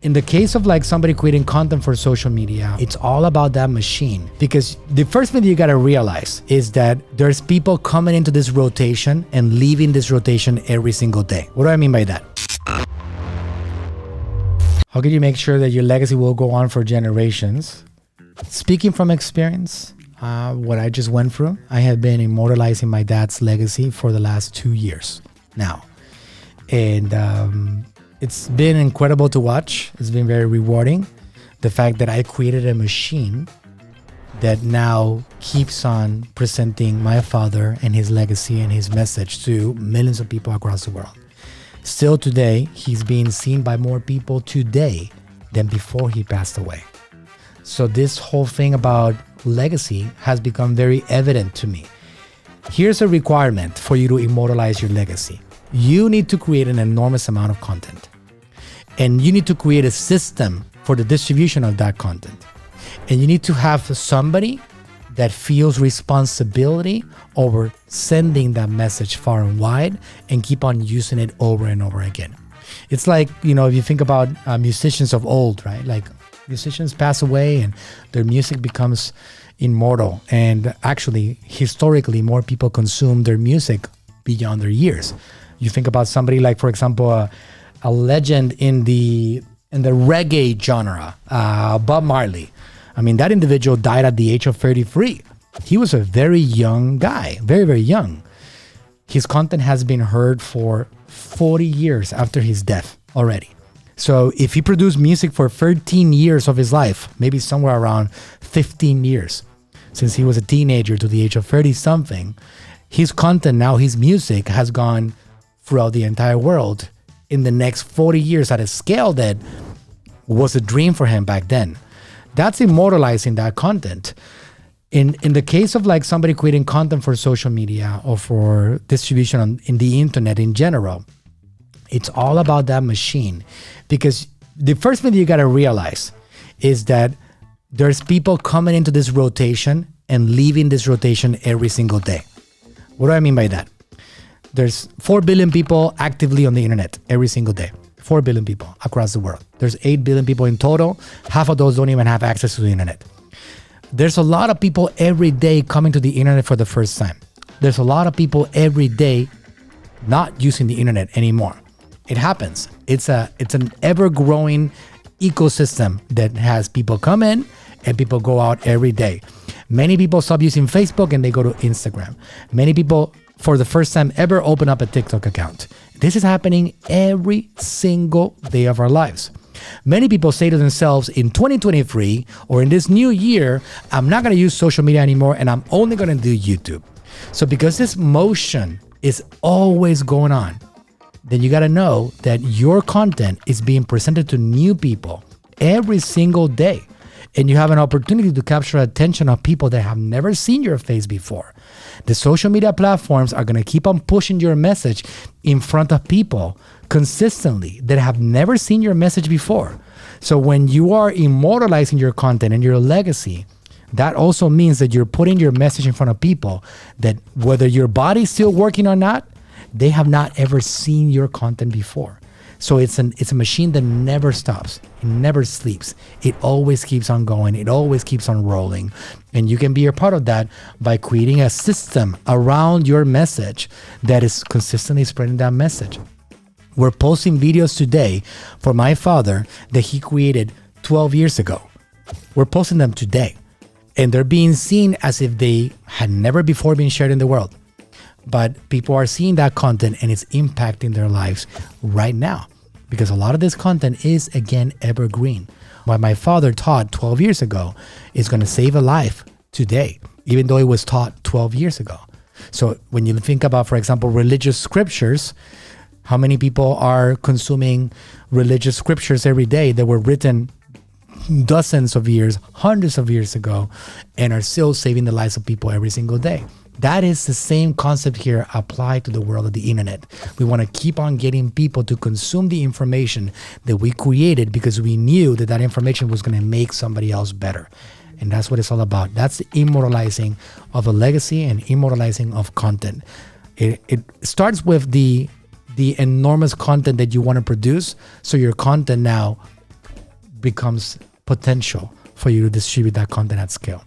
In the case of like somebody creating content for social media, it's all about that machine. Because the first thing that you got to realize is that there's people coming into this rotation and leaving this rotation every single day. What do I mean by that? How can you make sure that your legacy will go on for generations? Speaking from experience, what I just went through, I have been immortalizing my dad's legacy for the last 2 years now. And it's been incredible to watch. It's been very rewarding. The fact that I created a machine that now keeps on presenting my father and his legacy and his message to millions of people across the world. Still today, he's being seen by more people today than before he passed away. So this whole thing about legacy has become very evident to me. Here's a requirement for you to immortalize your legacy. You need to create an enormous amount of content. And you need to create a system for the distribution of that content. And you need to have somebody that feels responsibility over sending that message far and wide and keep on using it over and over again. It's like, if you think about musicians of old, right? Like musicians pass away and their music becomes immortal. And actually, historically, more people consume their music beyond their years. You think about somebody like, for example, a legend in the reggae genre, Bob Marley. I mean, that individual died at the age of 33. He was a very young guy, very, very young. His content has been heard for 40 years after his death already. So if he produced music for 13 years of his life, maybe somewhere around 15 years, since he was a teenager to the age of 30 something, his content now, his music has gone throughout the entire world in the next 40 years at a scale that was a dream for him back then. That's immortalizing that content. In the case of like somebody creating content for social media or for distribution in the internet in general, it's all about that machine. Because the first thing that you got to realize is that there's people coming into this rotation and leaving this rotation every single day. What do I mean by that? There's 4 billion people actively on the internet every single day. 4 billion people across the world. There's 8 billion people in total. Half of those don't even have access to the internet. There's a lot of people every day coming to the internet for the first time. There's a lot of people every day not using the internet anymore. It happens. It's an ever-growing ecosystem that has people come in and people go out every day. Many people stop using Facebook and they go to Instagram. Many people, for the first time ever, open up a TikTok account. This is happening every single day of our lives. Many people say to themselves, in 2023 or in this new year, I'm not going to use social media anymore and I'm only going to do YouTube. So because this motion is always going on, then you got to know that your content is being presented to new people every single day. And you have an opportunity to capture attention of people that have never seen your face before. The social media platforms are going to keep on pushing your message in front of people consistently that have never seen your message before. So when you are immortalizing your content and your legacy, that also means that you're putting your message in front of people that whether your body's still working or not, they have not ever seen your content before. So it's a machine that never stops. It never sleeps. It always keeps on going. It always keeps on rolling. And you can be a part of that by creating a system around your message that is consistently spreading that message. We're posting videos today for my father that he created 12 years ago. We're posting them today. And they're being seen as if they had never before been shared in the world. But people are seeing that content and it's impacting their lives right now because a lot of this content is, again, evergreen. What my father taught 12 years ago is going to save a life today, even though it was taught 12 years ago. So when you think about, for example, religious scriptures, how many people are consuming religious scriptures every day that were written dozens of years, hundreds of years ago, and are still saving the lives of people every single day? That is the same concept here applied to the world of the internet. We want to keep on getting people to consume the information that we created because we knew that that information was going to make somebody else better. And that's what it's all about. That's the immortalizing of a legacy and immortalizing of content. It starts with the enormous content that you want to produce. So your content now becomes potential for you to distribute that content at scale.